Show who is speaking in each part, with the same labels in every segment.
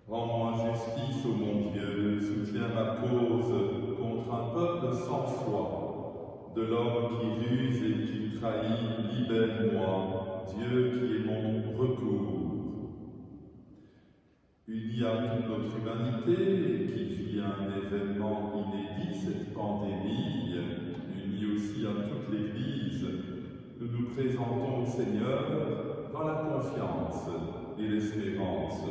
Speaker 1: Rends-moi justice, ô mon Dieu, soutiens ma cause contre un peuple sans foi. De l'homme qui ruse et qui trahit, libère-moi, Dieu qui est mon recours. Unis à toute notre humanité, qui vit un événement inédit, cette pandémie, unis aussi à toute l'Église, nous nous présentons au Seigneur dans la confiance et l'espérance.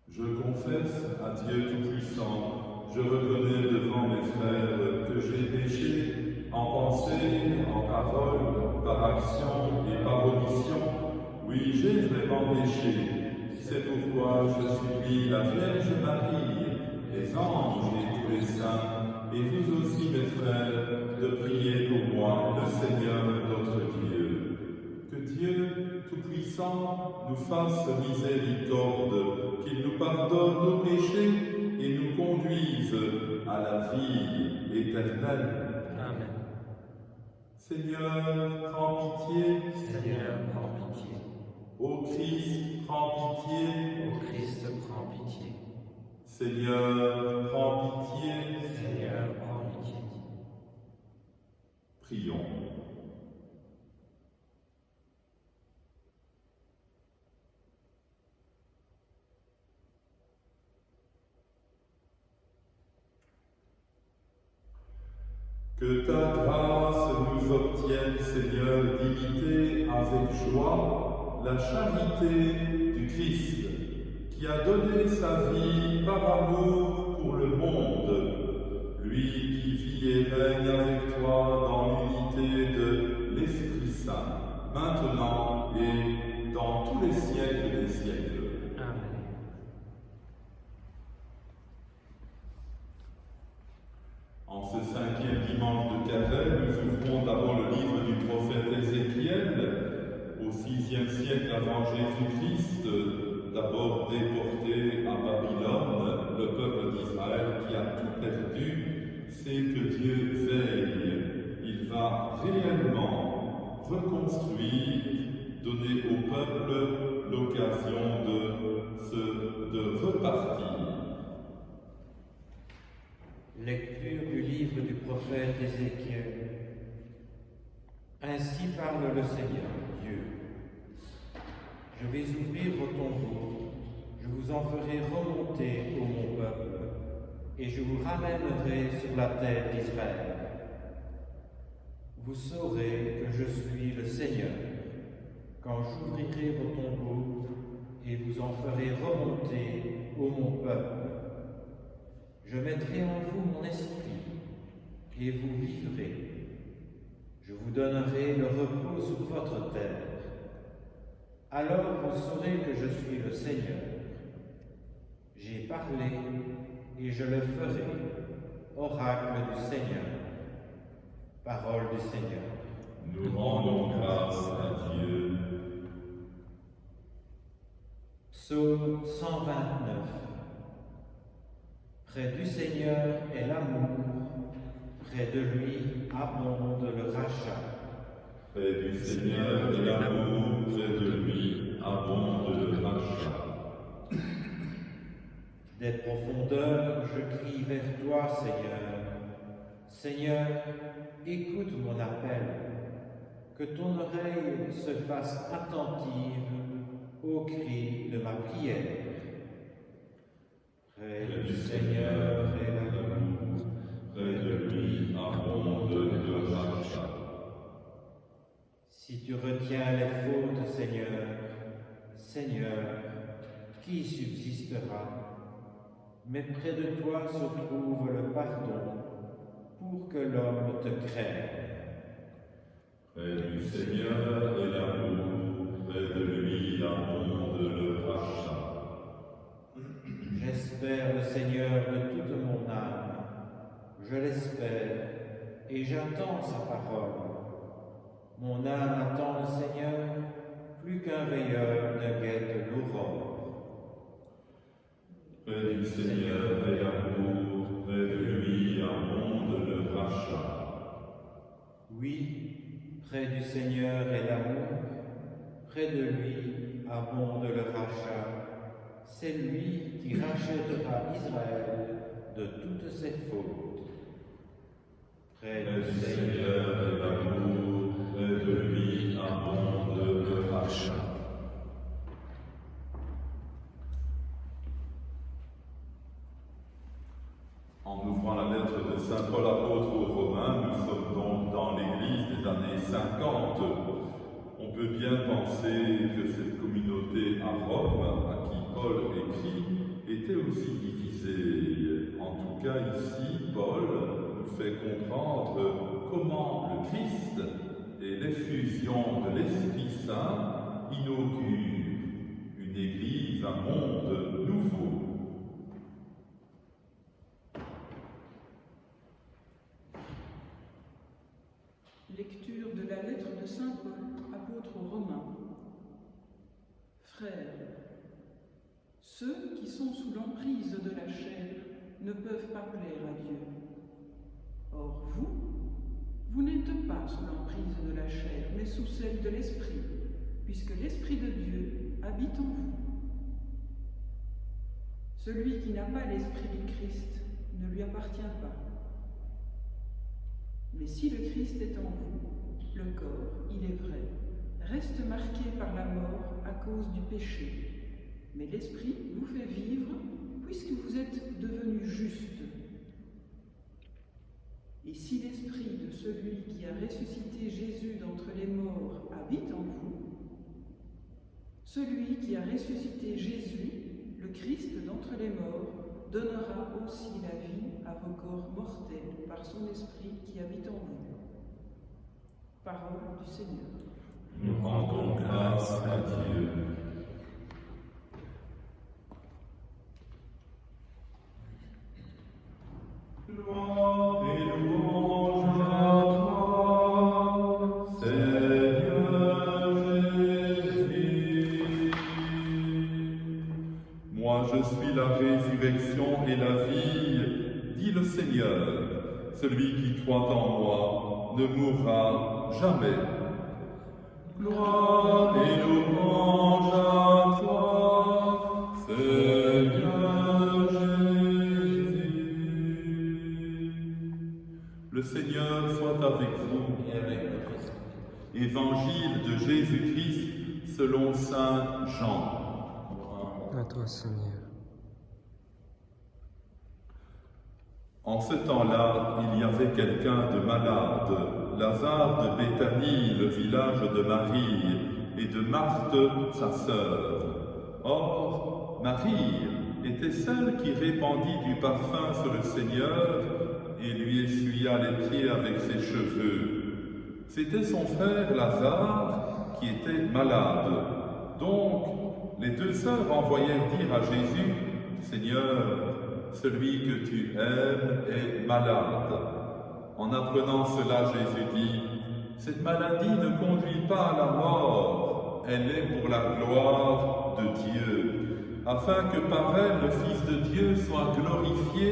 Speaker 1: Je confesse à Dieu Tout-Puissant, je reconnais devant mes frères que j'ai péché en pensée, en parole, par action et par omission. Oui, j'ai vraiment péché. C'est pourquoi je supplie la Vierge Marie, les anges et tous les saints, et vous aussi mes frères, de prier pour moi, le Seigneur notre Dieu. Que Dieu Tout-Puissant nous fasse miséricorde, qu'il nous pardonne nos péchés et nous conduise à la vie éternelle.
Speaker 2: Amen.
Speaker 1: Seigneur, prends pitié.
Speaker 2: Seigneur, prends pitié.
Speaker 1: Ô Christ, prends pitié.
Speaker 2: Ô Christ, prends pitié.
Speaker 1: Seigneur, prends pitié.
Speaker 2: Seigneur, prends pitié.
Speaker 1: Prions. Que ta grâce nous obtienne, Seigneur, d'imiter avec joie la charité du Christ, qui a donné sa vie par amour pour le monde, lui qui vit et règne avec toi dans l'unité de l'Esprit Saint, maintenant et dans tous les siècles des siècles.
Speaker 2: Amen.
Speaker 1: En ce 5e dimanche de Carême, nous ouvrons d'abord le livre du prophète Ézéchiel, au 6e siècle avant Jésus-Christ, d'abord déporté à Babylone, le peuple d'Israël qui a tout perdu, sait que Dieu veille. Il va réellement reconstruire, donner au peuple l'occasion de repartir.
Speaker 2: Lecture du livre du prophète Ézéchiel. Ainsi parle le Seigneur, Dieu. Je vais ouvrir vos tombeaux, je vous en ferai remonter, ô mon peuple, et je vous ramènerai sur la terre d'Israël. Vous saurez que je suis le Seigneur, quand j'ouvrirai vos tombeaux et vous en ferai remonter, ô mon peuple. Je mettrai en vous mon esprit, et vous vivrez. Je vous donnerai le repos sur votre terre. Alors vous saurez que je suis le Seigneur. J'ai parlé, et je le ferai. Oracle du Seigneur. Parole du Seigneur.
Speaker 1: Nous rendons grâce à Dieu.
Speaker 2: Psaume 129. Près du Seigneur est l'amour, près de lui abonde le rachat.
Speaker 1: Près du Seigneur est l'amour, près de lui abonde le rachat.
Speaker 2: Des profondeurs, je crie vers toi, Seigneur. Seigneur, écoute mon appel, que ton oreille se fasse attentive au cri de ma prière. Près du Seigneur est l'amour,
Speaker 1: Près de lui abonde le rachat.
Speaker 2: Si tu retiens les fautes, Seigneur, Seigneur, qui subsistera? Mais près de toi se trouve le pardon, pour que l'homme te craigne.
Speaker 1: Près du Seigneur est l'amour, près de lui abonde le rachat.
Speaker 2: J'espère le Seigneur de toute mon âme, je l'espère, et j'attends sa parole. Mon âme attend le Seigneur, plus qu'un veilleur ne guette l'aurore.
Speaker 1: Près du Seigneur est l'amour, près de lui abonde
Speaker 2: Près du Seigneur est l'amour, près de lui abonde le rachat. C'est lui qui rachètera Israël de toutes ses fautes. Près
Speaker 1: Le
Speaker 2: du Seigneur
Speaker 1: Seigneur est l'amour, près de lui abonde le rachat. En ouvrant la lettre de Saint Paul apôtre aux Romains, nous sommes donc dans l'Église des années 50. On peut bien penser que cette communauté à Rome, à qui Paul écrit, était aussi divisée. En tout cas, ici, Paul nous fait comprendre comment le Christ et l'effusion de l'Esprit Saint inaugurent une Église, un monde nouveau.
Speaker 3: Lecture de la lettre de Saint Paul, apôtre aux Romains. Frères, ceux qui sont sous l'emprise de la chair ne peuvent pas plaire à Dieu. Or vous n'êtes pas sous l'emprise de la chair, mais sous celle de l'Esprit, puisque l'Esprit de Dieu habite en vous. Celui qui n'a pas l'Esprit du Christ ne lui appartient pas. Mais si le Christ est en vous, le corps, il est vrai, reste marqué par la mort à cause du péché. Mais l'Esprit vous fait vivre puisque vous êtes devenus justes. Et si l'Esprit de celui qui a ressuscité Jésus d'entre les morts habite en vous, celui qui a ressuscité Jésus, le Christ d'entre les morts, donnera aussi la vie à vos corps mortels par son Esprit qui habite en vous. Parole du Seigneur.
Speaker 1: Nous rendons grâce à Dieu. Gloire et louange à toi, Seigneur Jésus. Moi je suis la résurrection et la vie, dit le Seigneur. Celui qui croit en moi ne mourra jamais. Gloire et louange à toi, Seigneur Jésus. Le Seigneur soit avec vous
Speaker 2: et avec votre esprit.
Speaker 1: Évangile de Jésus-Christ selon saint Jean.
Speaker 4: À toi, Seigneur.
Speaker 1: En ce temps-là, il y avait quelqu'un de malade, Lazare de Béthanie, le village de Marie, et de Marthe, sa sœur. Or, Marie était celle qui répandit du parfum sur le Seigneur et lui essuya les pieds avec ses cheveux. C'était son frère Lazare qui était malade. Donc, les deux sœurs envoyèrent dire à Jésus, « Seigneur, celui que tu aimes est malade. » En apprenant cela, Jésus dit, « Cette maladie ne conduit pas à la mort, elle est pour la gloire de Dieu, afin que par elle le Fils de Dieu soit glorifié. »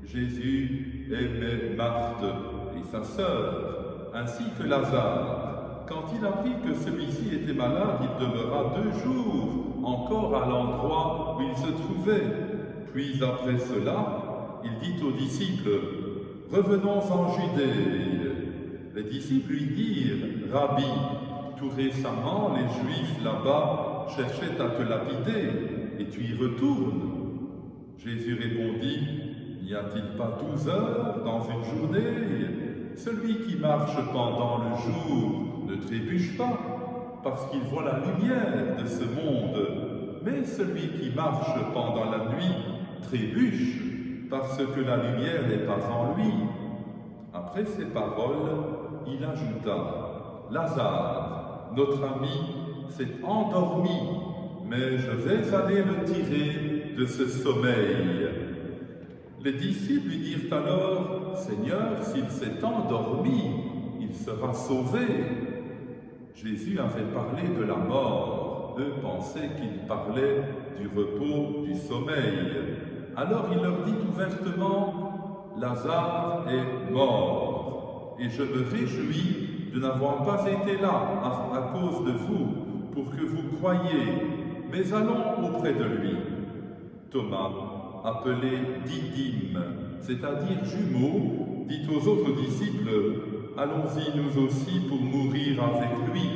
Speaker 1: Jésus aimait Marthe et sa sœur, ainsi que Lazare. Quand il apprit que celui-ci était malade, il demeura 2 jours encore à l'endroit où il se trouvait. Puis après cela, il dit aux disciples, « Revenons en Judée. » Les disciples lui dirent, « Rabbi, tout récemment, les Juifs là-bas cherchaient à te lapider, et tu y retournes. » Jésus répondit, « N'y a-t-il pas 12 heures dans une journée? Celui qui marche pendant le jour ne trébuche pas, parce qu'il voit la lumière de ce monde. Mais celui qui marche pendant la nuit trébuche, parce que la lumière n'est pas en lui. » Après ces paroles, il ajouta, « Lazare, notre ami, s'est endormi, mais je vais aller le tirer de ce sommeil. » Les disciples lui dirent alors, « Seigneur, s'il s'est endormi, il sera sauvé. » Jésus avait parlé de la mort. Eux pensaient qu'il parlait du repos, du sommeil. Alors il leur dit ouvertement, « Lazare est mort, et je me réjouis de n'avoir pas été là à cause de vous, pour que vous croyiez, mais allons auprès de lui. Thomas, appelé Didyme, c'est-à-dire jumeau, dit aux autres disciples, allons-y nous aussi pour mourir avec lui.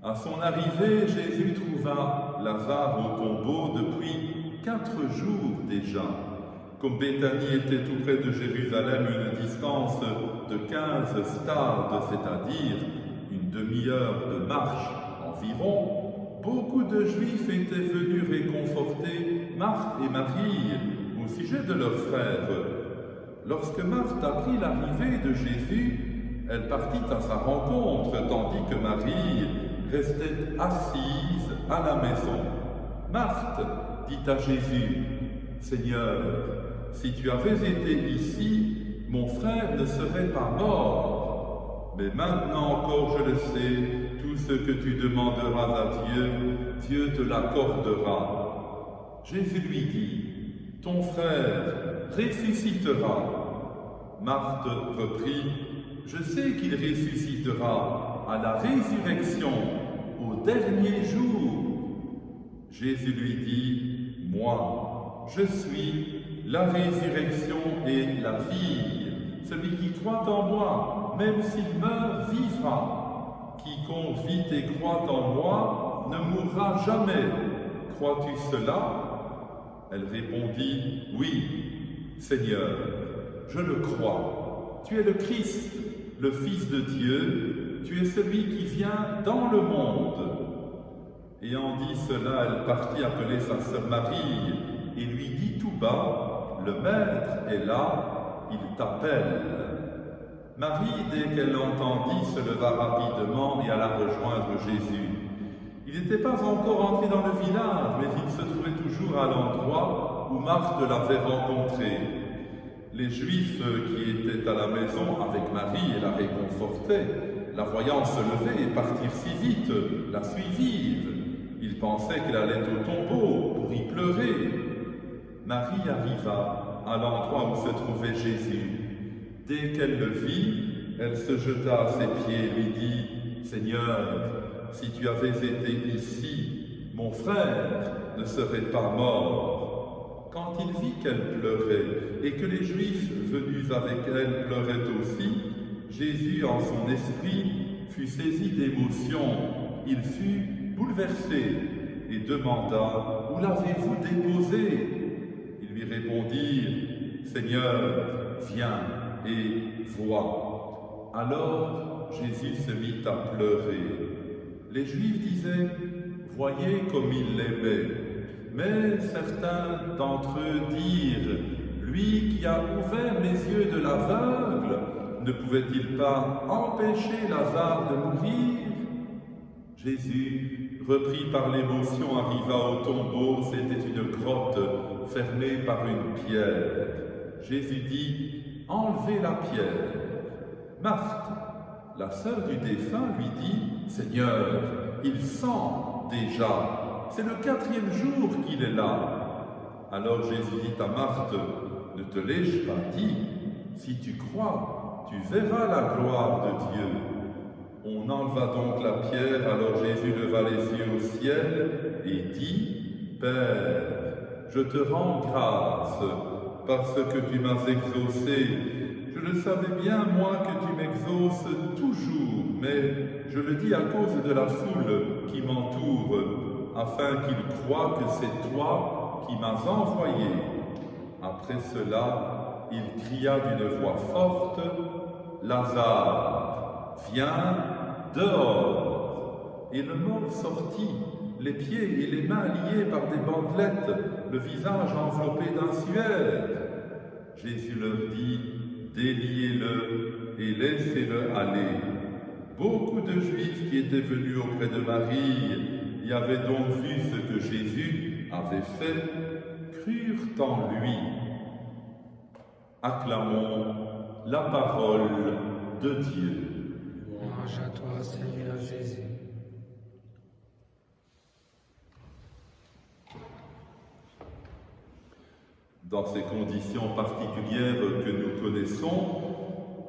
Speaker 1: À son arrivée, Jésus trouva Lazare au tombeau depuis 4 jours déjà. Comme Béthanie était tout près de Jérusalem, une distance de 15 stades, c'est-à-dire une demi-heure de marche environ, beaucoup de Juifs étaient venus réconforter Marthe et Marie au sujet de leur frère. Lorsque Marthe apprit l'arrivée de Jésus, elle partit à sa rencontre, tandis que Marie restait assise à la maison. Marthe dit à Jésus, « Seigneur, si tu avais été ici, mon frère ne serait pas mort. Mais maintenant encore je le sais, tout ce que tu demanderas à Dieu, Dieu te l'accordera. » Jésus lui dit, « Ton frère ressuscitera. » Marthe reprit, « Je sais qu'il ressuscitera à la résurrection, au dernier jour. » Jésus lui dit, « Moi, je suis la résurrection et la vie. Celui qui croit en moi, même s'il meurt, vivra. Quiconque vit et croit en moi ne mourra jamais. Crois-tu cela? » Elle répondit, « Oui, Seigneur, je le crois. Tu es le Christ, le Fils de Dieu, tu es celui qui vient dans le monde. » Ayant dit cela, elle partit appeler sa sœur Marie et lui dit tout bas, « Le Maître est là, il t'appelle. » Marie, dès qu'elle l'entendit, se leva rapidement et alla rejoindre Jésus. Il n'était pas encore entré dans le village, mais il se trouvait toujours à l'endroit où Marthe l'avait rencontré. Les Juifs qui étaient à la maison avec Marie et la réconfortaient, la voyant se lever et partir si vite, la suivirent. Ils pensaient qu'elle allait au tombeau pour y pleurer. Marie arriva à l'endroit où se trouvait Jésus. Dès qu'elle le vit, elle se jeta à ses pieds et lui dit, « Seigneur, si tu avais été ici, mon frère ne serait pas mort. » Quand il vit qu'elle pleurait et que les Juifs venus avec elle pleuraient aussi, Jésus, en son esprit, fut saisi d'émotion. Il fut bouleversé et demanda, « Où l'avez-vous déposé ?» Ils lui répondirent, « Seigneur, viens et vois. » Alors Jésus se mit à pleurer. Les Juifs disaient, « Voyez comme il l'aimait. » Mais certains d'entre eux dirent, « Lui qui a ouvert les yeux de l'aveugle, ne pouvait-il pas empêcher Lazare de mourir ?» Jésus, repris par l'émotion, arriva au tombeau. C'était une grotte fermée par une pierre. Jésus dit, « Enlevez la pierre. » Marthe, la sœur du défunt, lui dit, « Seigneur, il sent déjà. C'est le 4e jour qu'il est là. » Alors Jésus dit à Marthe, « Ne te l'ai-je pas dit? Si tu crois, tu verras la gloire de Dieu. » On enleva donc la pierre, alors Jésus leva les yeux au ciel et dit, « Père, je te rends grâce parce que tu m'as exaucé. Je le savais bien, moi, que tu m'exauces toujours, mais je le dis à cause de la foule qui m'entoure, afin qu'ils croient que c'est toi qui m'as envoyé. » Après cela, il cria d'une voix forte, « Lazare, viens dehors !» Et le mort sortit, les pieds et les mains liés par des bandelettes, le visage enveloppé d'un suaire. Jésus leur dit, « Déliez-le et laissez-le aller. » Beaucoup de Juifs qui étaient venus auprès de Marie y avaient donc vu ce que Jésus avait fait, crurent en lui. Acclamons la parole de Dieu.
Speaker 4: Louange à toi, Seigneur Jésus.
Speaker 1: Dans ces conditions particulières que nous connaissons,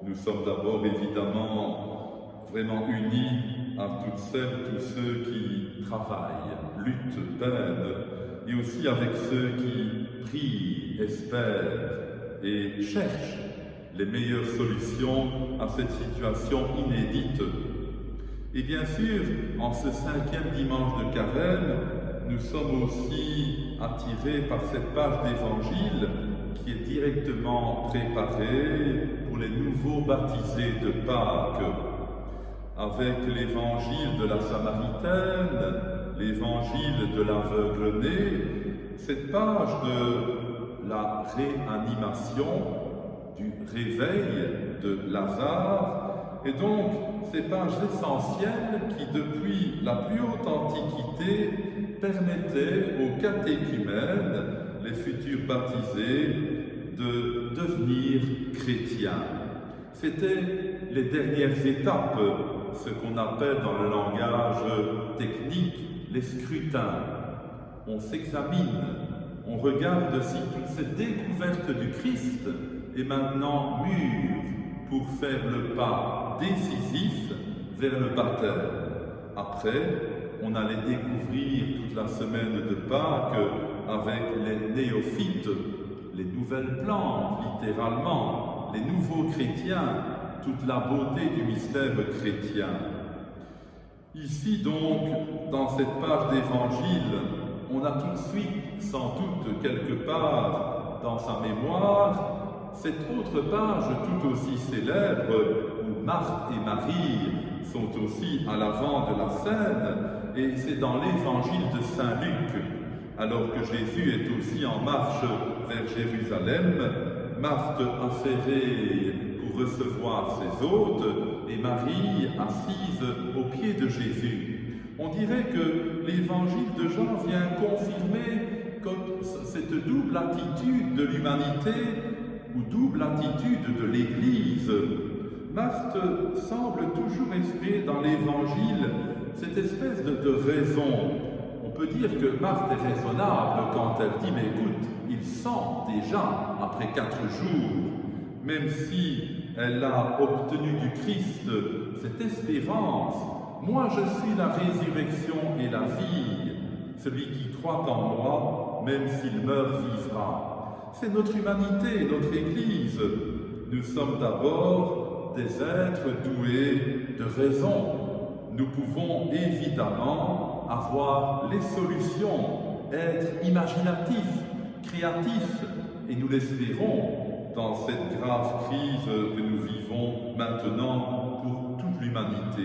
Speaker 1: nous sommes d'abord évidemment vraiment unie à toutes celles, tous ceux qui travaillent, luttent, peinent, et aussi avec ceux qui prient, espèrent et cherchent les meilleures solutions à cette situation inédite. Et bien sûr, en ce 5e dimanche de Carême, nous sommes aussi attirés par cette page d'Évangile qui est directement préparée pour les nouveaux baptisés de Pâques, avec l'Évangile de la Samaritaine, l'Évangile de l'aveugle-né, cette page de la réanimation, du réveil de Lazare, et donc ces pages essentielles qui, depuis la plus haute antiquité, permettaient aux catéchumènes, les futurs baptisés, de devenir chrétiens. C'étaient les dernières étapes, ce qu'on appelle dans le langage technique les scrutins. On s'examine, on regarde si toute cette découverte du Christ est maintenant mûre pour faire le pas décisif vers le baptême. Après, on allait découvrir toute la semaine de Pâques avec les néophytes, les nouvelles plantes, littéralement, les nouveaux chrétiens, toute la beauté du mystère chrétien. Ici donc, dans cette page d'Évangile, on a tout de suite, sans doute quelque part dans sa mémoire, cette autre page tout aussi célèbre où Marthe et Marie sont aussi à l'avant de la scène, et c'est dans l'Évangile de Saint Luc, alors que Jésus est aussi en marche vers Jérusalem, Marthe affairée pour recevoir ses hôtes et Marie assise aux pieds de Jésus. On dirait que l'Évangile de Jean vient confirmer cette double attitude de l'humanité ou double attitude de l'Église. Marthe semble toujours exprimer dans l'Évangile cette espèce de raison. On peut dire que Marthe est raisonnable quand elle dit « Mais écoute, il sent déjà, après 4 jours, même si elle a obtenu du Christ cette espérance, moi je suis la résurrection et la vie. Celui qui croit en moi, même s'il meurt, vivra. » C'est notre humanité, notre Église. Nous sommes d'abord des êtres doués de raison. Nous pouvons évidemment avoir les solutions, être imaginatifs, créatifs, et nous l'espérons dans cette grave crise que nous vivons maintenant pour toute l'humanité.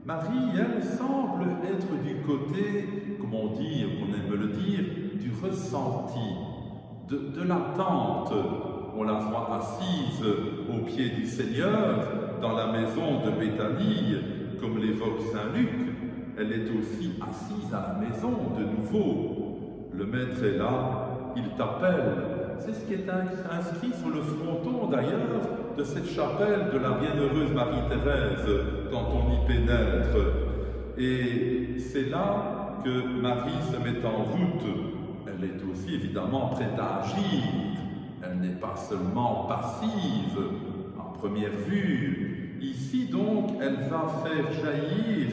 Speaker 1: Marie, elle, semble être du côté, comme on dit, on aime le dire, du ressenti, de l'attente. On la voit assise au pied du Seigneur dans la maison de Béthanie, comme l'évoque Saint Luc. Elle est aussi assise à la maison de nouveau. Le Maître est là, il t'appelle. C'est ce qui est inscrit sur le fronton d'ailleurs de cette chapelle de la bienheureuse Marie-Thérèse quand on y pénètre. Et c'est là que Marie se met en route. Elle est aussi évidemment prête à agir. Elle n'est pas seulement passive à première vue. Ici donc, elle va faire jaillir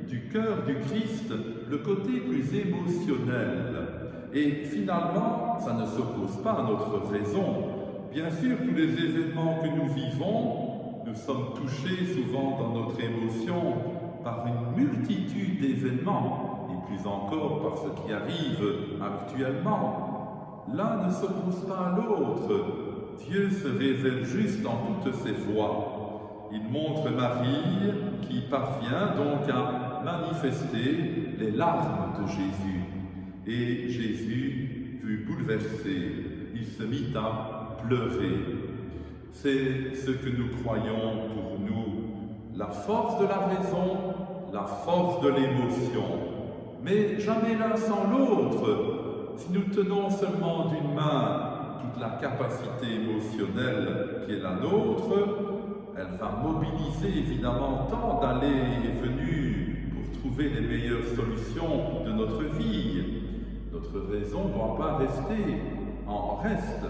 Speaker 1: du cœur du Christ le côté plus émotionnel. Et finalement, ça ne s'oppose pas à notre raison. Bien sûr, tous les événements que nous vivons, nous sommes touchés souvent dans notre émotion par une multitude d'événements, et plus encore par ce qui arrive actuellement. L'un ne s'oppose pas à l'autre. Dieu se révèle juste en toutes ses voies. Il montre Marie qui parvient donc à manifester les larmes de Jésus. Et Jésus fut bouleversé, il se mit à pleurer. C'est ce que nous croyons pour nous, la force de la raison, la force de l'émotion, mais jamais l'un sans l'autre. Si nous tenons seulement d'une main toute la capacité émotionnelle qui est la nôtre, elle va mobiliser évidemment tant d'allées et venues pour trouver les meilleures solutions de notre vie. Notre raison ne doit pas rester en reste.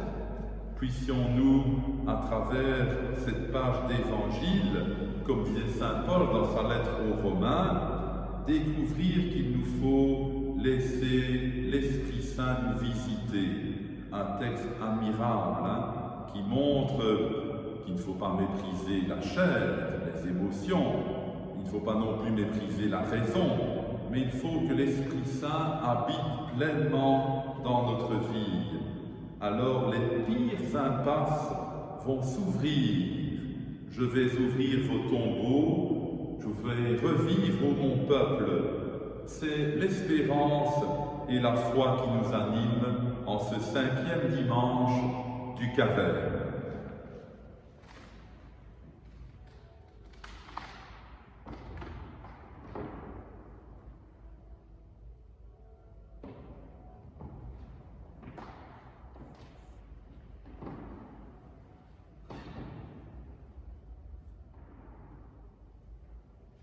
Speaker 1: Puissions-nous, à travers cette page d'évangile, comme disait saint Paul dans sa lettre aux Romains, découvrir qu'il nous faut laisser l'Esprit Saint nous visiter. Un texte admirable qui montre qu'il ne faut pas mépriser la chair, les émotions, il ne faut pas non plus mépriser la raison, mais il faut que l'Esprit Saint habite pleinement dans notre vie. Alors les pires impasses vont s'ouvrir. Je vais ouvrir vos tombeaux, je vais revivre mon peuple. C'est l'espérance et la foi qui nous animent en ce 5e dimanche du Carême.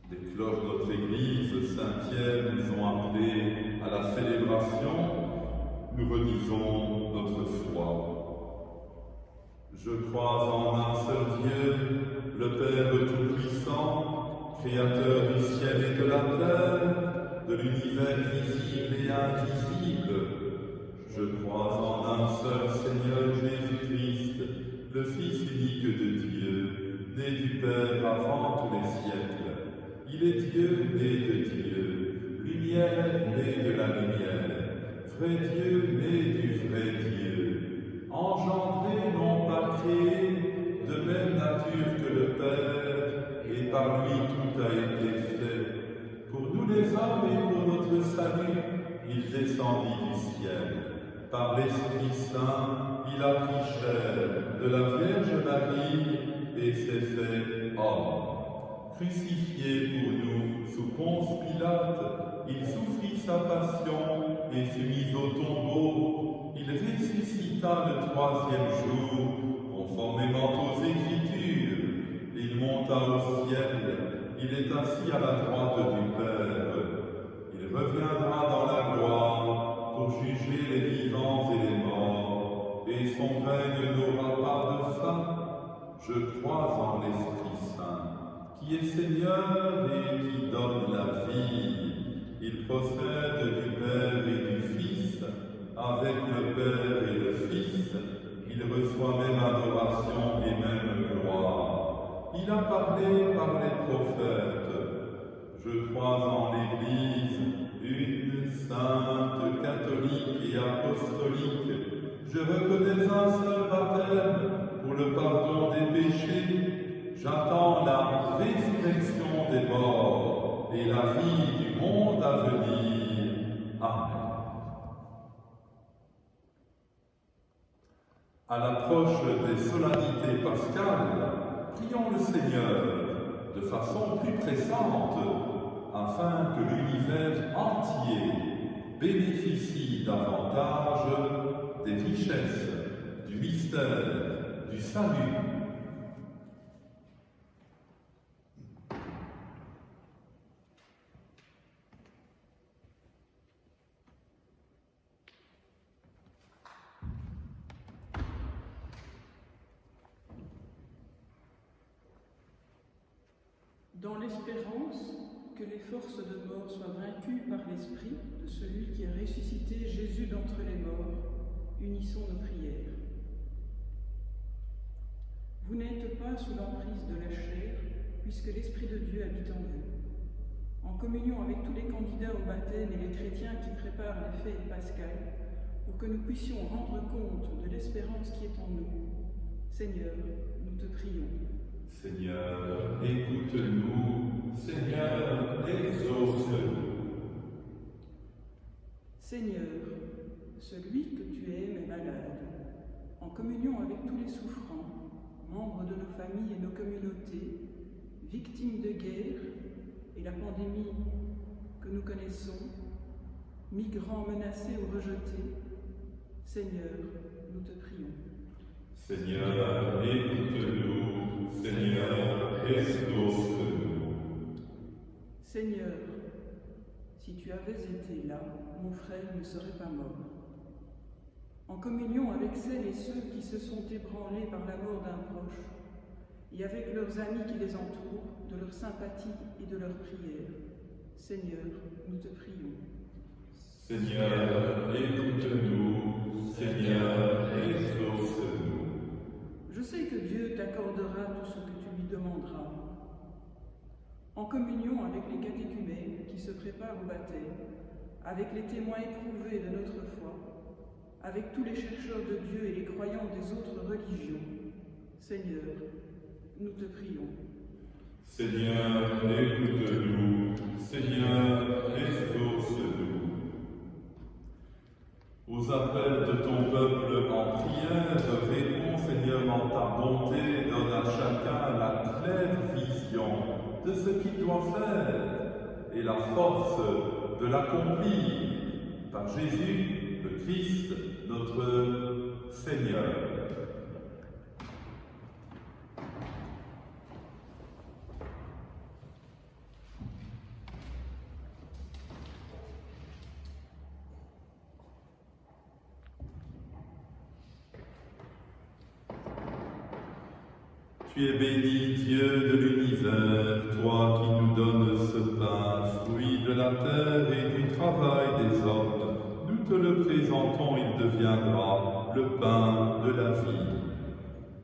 Speaker 1: Les cloches de notre Église, Saint-Pierre, nous ont appelés à la célébration. Nous redisons notre foi. Je crois en un seul Dieu, le Père Tout-Puissant, Créateur du ciel et de la terre, de l'univers visible et invisible. Je crois en un seul Seigneur Jésus-Christ, le Fils unique de Dieu, né du Père avant tous les siècles. Il est Dieu né de Dieu, lumière née de la lumière, vrai Dieu né du vrai Dieu, engendré non pas créé, de même nature que le Père, et par lui tout a été fait. Pour nous les hommes et pour notre salut, il descendit du ciel. Par l'Esprit Saint, il a pris chair de la Vierge Marie et s'est fait homme. Crucifié pour nous sous Ponce Pilate, il souffrit sa passion et fut mis au tombeau. Il ressuscita le 3e jour, conformément aux Écritures. Il monta au ciel, il est assis à la droite du Père. Il reviendra dans la gloire pour juger les vivants et les morts, et son règne n'aura pas de fin. Je crois en l'Esprit Saint, qui est Seigneur et qui donne la vie. Il procède du Père et du Fils, avec le Père et le Fils. Il reçoit même adoration et même gloire. Il a parlé par les prophètes. Je crois en l'Église, une sainte, catholique et apostolique. Je reconnais un seul baptême pour le pardon des péchés. J'attends la résurrection des morts et la vie du monde à venir. Amen. À l'approche des solennités pascales, prions le Seigneur de façon plus pressante afin que l'univers entier bénéficie davantage des richesses, du mystère, du salut.
Speaker 3: Dans l'espérance que les forces de mort soient vaincues par l'Esprit de celui qui a ressuscité Jésus d'entre les morts, unissons nos prières. Vous n'êtes pas sous l'emprise de la chair, puisque l'Esprit de Dieu habite en vous. En communion avec tous les candidats au baptême et les chrétiens qui préparent les fêtes pascales, pour que nous puissions rendre compte de l'espérance qui est en nous, Seigneur, nous te prions.
Speaker 1: Seigneur, écoute-nous. Seigneur, exauce-nous.
Speaker 3: Seigneur, celui que tu aimes est malade. En communion avec tous les souffrants, membres de nos familles et nos communautés, victimes de guerre et la pandémie que nous connaissons, migrants menacés ou rejetés, Seigneur, nous te prions.
Speaker 1: Seigneur, écoute-nous. Seigneur, exauce-nous.
Speaker 3: Seigneur, si tu avais été là, mon frère ne serait pas mort. en communion avec celles et ceux qui se sont ébranlés par la mort d'un proche, et avec leurs amis qui les entourent, de leur sympathie et de leur prière. Seigneur, nous te prions.
Speaker 1: Seigneur, écoute-nous. Seigneur, exauce-nous.
Speaker 3: Je sais que Dieu t'accordera tout ce que tu lui demanderas. En communion avec les catéchumènes qui se préparent au baptême, avec les témoins éprouvés de notre foi, avec tous les chercheurs de Dieu et les croyants des autres religions, Seigneur, nous te prions.
Speaker 1: Seigneur, écoute-nous. Seigneur, exauce-nous. Aux appels de ton peuple en prière, réponds, Seigneur, en ta bonté, donne à chacun la claire vision de ce qu'il doit faire et la force de l'accomplir par Jésus, le Christ, notre Seigneur. Tu es béni, Dieu de l'univers, toi qui nous donnes ce pain, fruit de la terre et du travail des hommes. Nous te le présentons, il deviendra le pain de la vie.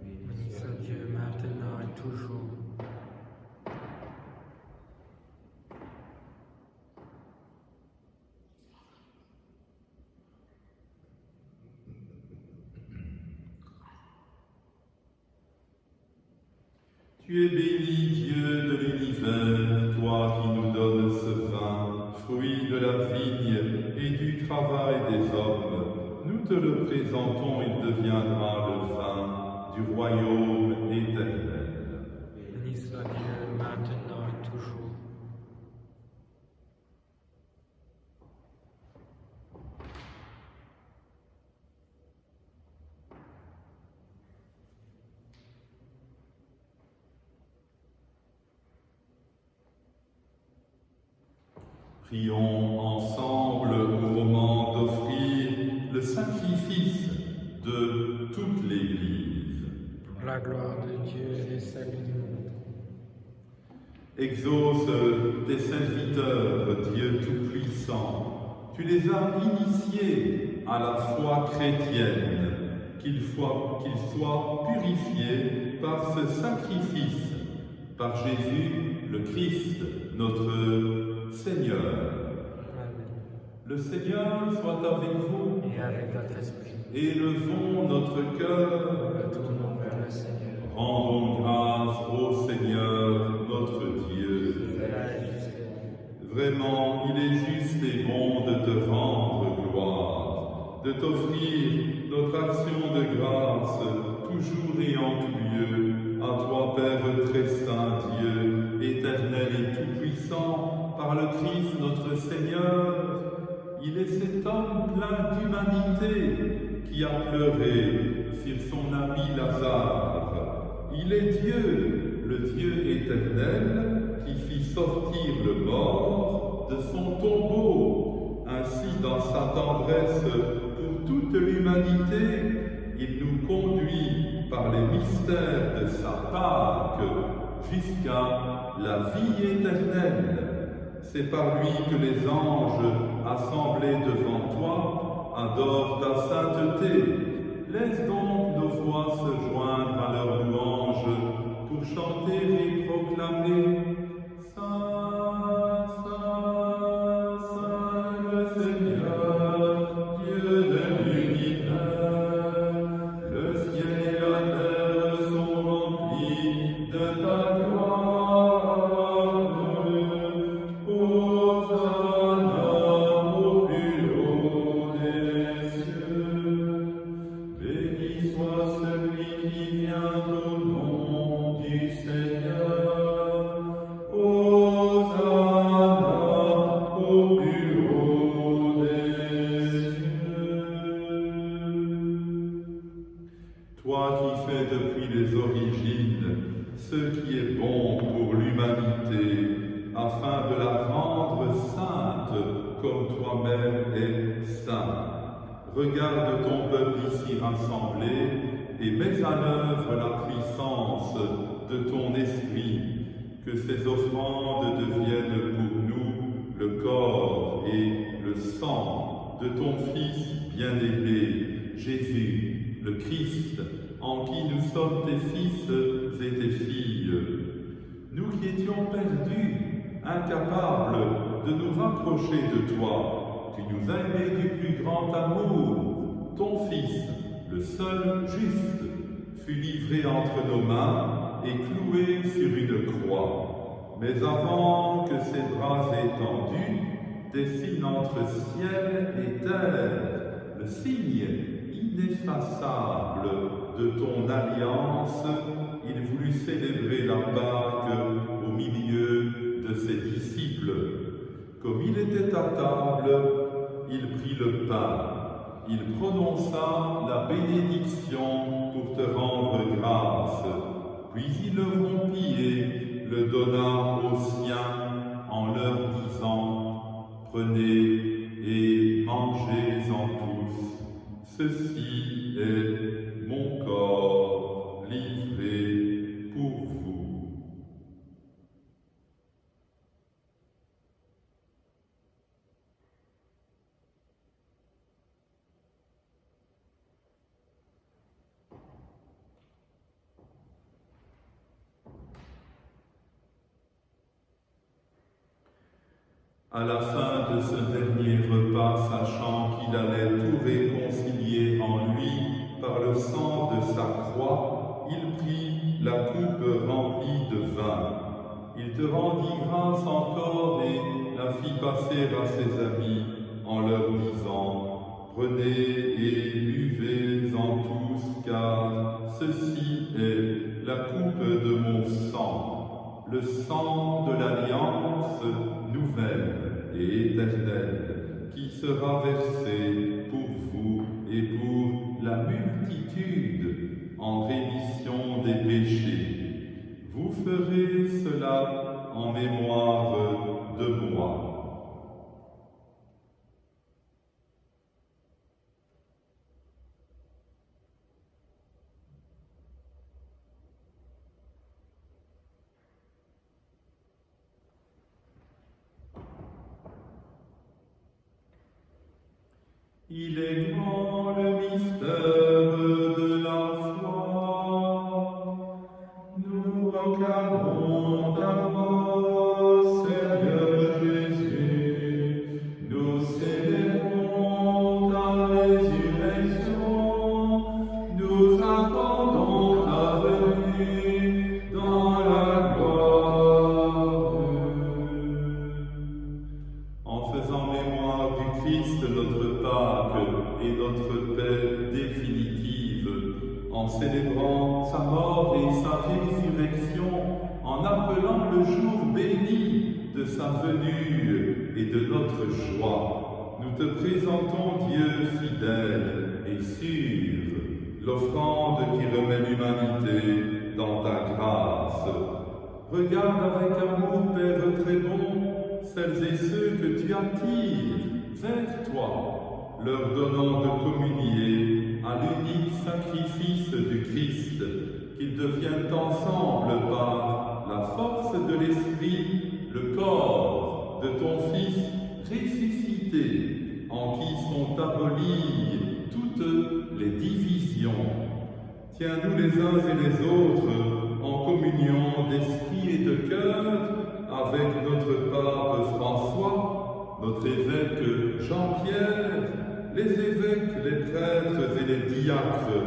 Speaker 4: Béni soit Dieu maintenant et toujours.
Speaker 1: Tu es béni, Dieu de l'univers, toi qui nous donnes ce vin, fruit de la vigne et du travail des hommes. Nous te le présentons, il deviendra le vin du royaume éternel.
Speaker 4: Béni soit Dieu maintenant et toujours.
Speaker 1: Prions ensemble au moment d'offrir le sacrifice de toute l'Église.
Speaker 4: Pour la gloire de Dieu et le salut du monde.
Speaker 1: Exauce tes serviteurs, Dieu Tout-Puissant. Tu les as initiés à la foi chrétienne, qu'ils soient purifiés par ce sacrifice, par Jésus le Christ, notre Seigneur.
Speaker 4: Amen.
Speaker 1: Le Seigneur soit avec vous.
Speaker 4: Et avec votre esprit.
Speaker 1: Élevons notre cœur.
Speaker 4: Retournons vers le Seigneur.
Speaker 1: Rendons grâce au Seigneur, notre Dieu. Vraiment, il est juste et bon de te rendre gloire, de t'offrir notre action de grâce, toujours et en tout lieu, à toi, Père très saint, Dieu, éternel et tout-puissant, par le Christ notre Seigneur. Il est cet homme plein d'humanité qui a pleuré sur son ami Lazare. Il est Dieu, le Dieu éternel, qui fit sortir le mort de son tombeau. Ainsi, dans sa tendresse pour toute l'humanité, il nous conduit par les mystères de sa Pâque jusqu'à la vie éternelle. C'est par lui que les anges, assemblés devant toi, adorent ta sainteté. Laisse donc nos voix se joindre à leur louange pour chanter et proclamer Saint, Saint, Saint le Seigneur, Dieu de l'univers. Le ciel et la terre sont remplis de ta gloire. Toi qui fais depuis les origines ce qui est bon pour l'humanité, afin de la rendre sainte comme toi-même es saint. Regarde ton peuple ici rassemblé et mets à l'œuvre la puissance de ton esprit, que ces offrandes deviennent pour nous le corps et le sang de ton Fils bien-aimé, Jésus, le Christ, en qui nous sommes tes fils et tes filles. Nous qui étions perdus, incapables de nous rapprocher de toi, tu nous as aimés du plus grand amour. Ton Fils, le seul juste, fut livré entre nos mains et cloué sur une croix. Mais avant que ses bras étendus dessinent entre ciel et terre le signe ineffaçable de ton alliance, il voulut célébrer la Pâque au milieu de ses disciples. Comme il était à table, il prit le pain. Il prononça la bénédiction pour te rendre grâce. Puis il le rompit et le donna aux siens en leur disant : Prenez et mangez-en tous. Ceci est mon corps livré pour vous. À la fin de ce dernier repas, sachant qu'il allait tout réconcilier en lui par le sang de sa croix, il prit la coupe remplie de vin. Il te rendit grâce encore et la fit passer à ses amis en leur disant : Prenez et buvez-en tous, car ceci est la coupe de mon sang, le sang de l'alliance nouvelle et éternelle, qui sera versé pour vous et pour la multitude en rémission des péchés. Vous ferez cela en mémoire de moi. Il est grand le mystère de la foi. Nous proclamons ta mort, Seigneur Jésus. Nous célébrons ta résurrection. Nous attendons ta venue dans la gloire. En faisant mémoire du Christ, notre Pâque et notre paix définitive, en célébrant sa mort et sa résurrection, en appelant le jour béni de sa venue et de notre joie, nous te présentons, Dieu fidèle et sûr, l'offrande qui remet l'humanité dans ta grâce. Regarde avec amour, Père très bon, celles et ceux que tu attires vers toi, leur donnant de communier à l'unique sacrifice du Christ, qu'ils deviennent ensemble par la force de l'Esprit, le corps de ton Fils ressuscité, en qui sont abolies toutes les divisions. Tiens-nous les uns et les autres en communion d'esprit et de cœur avec notre pape François, notre évêque Jean-Pierre, les évêques, les prêtres et les diacres.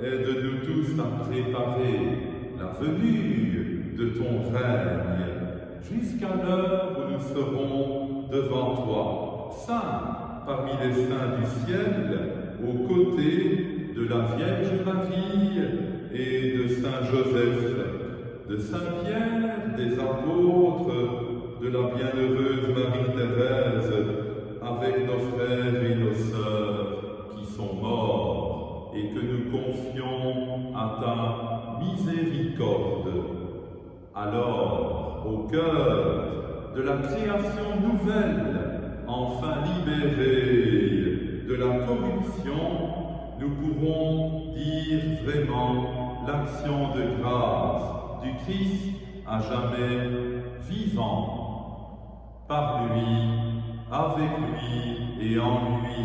Speaker 1: Aide-nous tous à préparer la venue de ton règne, jusqu'à l'heure où nous serons devant toi, saints parmi les saints du ciel, aux côtés de la Vierge Marie et de Saint Joseph, de Saint Pierre, des apôtres, de la bienheureuse Marie-Thérèse, avec nos frères et nos sœurs qui sont morts et que nous confions à ta miséricorde. Alors, au cœur de la création nouvelle, enfin libérée, de la corruption, nous pourrons dire vraiment l'action de grâce du Christ à jamais vivant. Par lui, avec lui et en lui,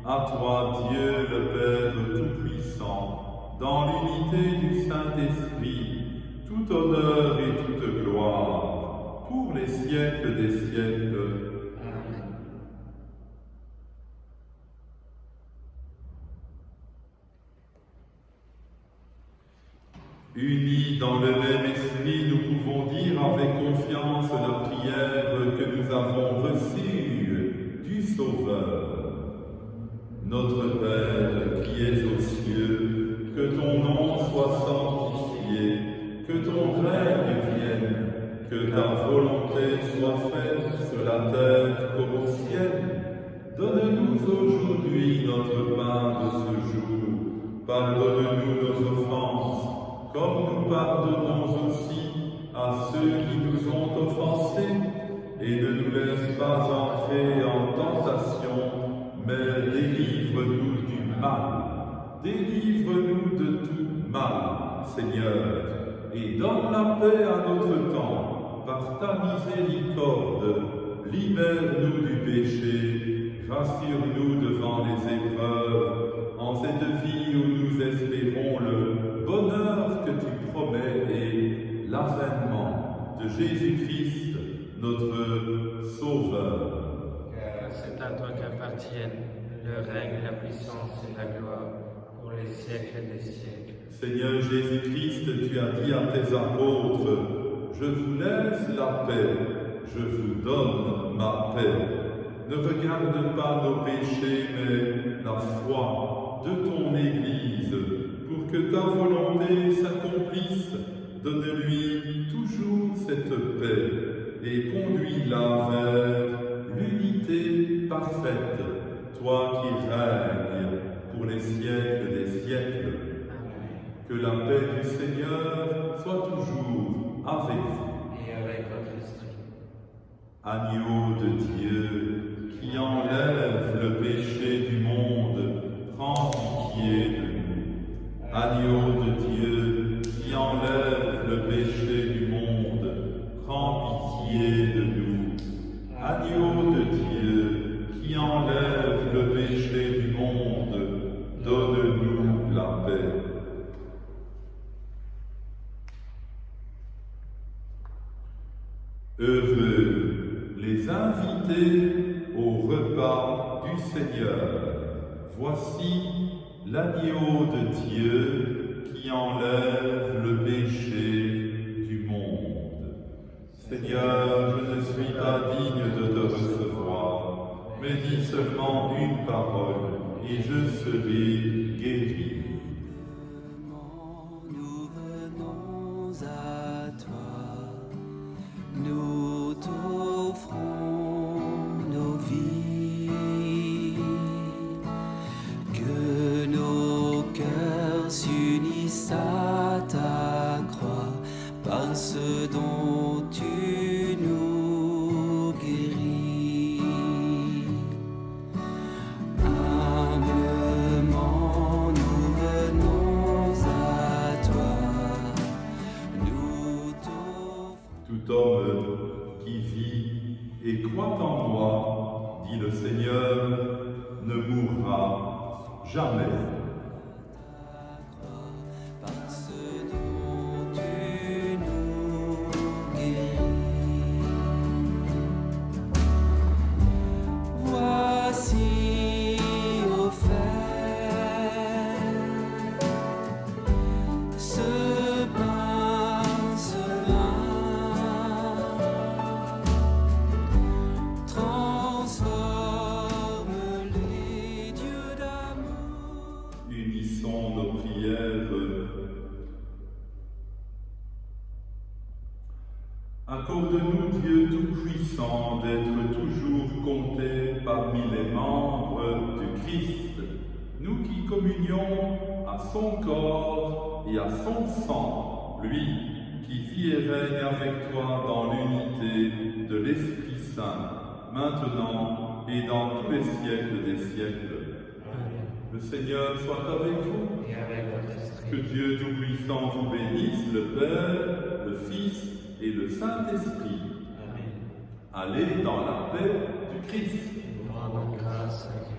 Speaker 1: à toi Dieu le Père Tout-Puissant, dans l'unité du Saint-Esprit, tout honneur et toute gloire, pour les siècles des siècles. Unis dans le même esprit, nous pouvons dire avec confiance la prière que nous avons reçue du Sauveur. Notre Père qui es aux cieux, que ton nom soit sanctifié, que ton règne vienne, que ta volonté soit faite sur la terre comme au ciel. Donne-nous aujourd'hui notre pain de ce jour. Pardonne-nous nos offenses, comme nous pardonnons aussi à ceux qui nous ont offensés, et ne nous laisse pas entrer en tentation, mais délivre-nous du mal. Délivre-nous de tout mal, Seigneur, et donne la paix à notre temps, par ta miséricorde. Libère-nous du péché, rassure-nous devant les épreuves, en cette vie où nous espérons le bonheur que tu promets et l'avènement de Jésus-Christ, notre Sauveur.
Speaker 4: Car c'est à toi qu'appartiennent le règne, la puissance et la gloire pour les siècles des siècles.
Speaker 1: Seigneur Jésus-Christ, tu as dit à tes apôtres, « Je vous laisse la paix, je vous donne ma paix. Ne regarde pas nos péchés, mais la foi de ton Église, pour que ta volonté s'accomplisse. Donne-lui toujours cette paix et conduis-la vers l'unité parfaite, toi qui règnes pour les siècles des siècles. Que la paix du Seigneur soit toujours avec vous.
Speaker 4: Et avec votre esprit.
Speaker 1: Agneau de Dieu, qui enlève le péché du monde, prends pitié de nous. Agneau de Dieu, qui enlève le péché du monde, prends pitié de nous. Agneau de Dieu, qui enlève le péché du monde, donne-nous la paix. Heureux les invités au repas du Seigneur. Voici l'agneau de Dieu qui enlève le péché du monde. Seigneur, je ne suis pas digne de te recevoir, mais dis seulement une parole et je serai guéri.
Speaker 5: Nous venons à toi, nous t'offrons nos vies, que nos cœurs s'unissent à ta croix, par ce dont tu nous guéris. Humblement nous venons à toi, nous t'offrons.
Speaker 1: Tout homme qui vit et croit en moi, dit le Seigneur, ne mourra jamais.
Speaker 5: Par ce dont tu nous guéris. Voici offert ce pain, ce vin, transforme les dieux d'amour.
Speaker 1: Unissons nos prières. Accorde-nous, Dieu Tout-Puissant, d'être toujours comptés parmi les membres du Christ, nous qui communions à son corps et à son sang, lui qui vit et règne avec toi dans l'unité de l'Esprit Saint, maintenant et dans tous les siècles des siècles.
Speaker 4: Amen.
Speaker 1: Le Seigneur soit avec vous.
Speaker 4: Et avec votre esprit.
Speaker 1: Que Dieu Tout-Puissant vous bénisse, le Père, le Fils et le Saint-Esprit.
Speaker 2: Amen.
Speaker 1: Allez dans la paix du Christ.
Speaker 4: Nous rendons grâce à Dieu.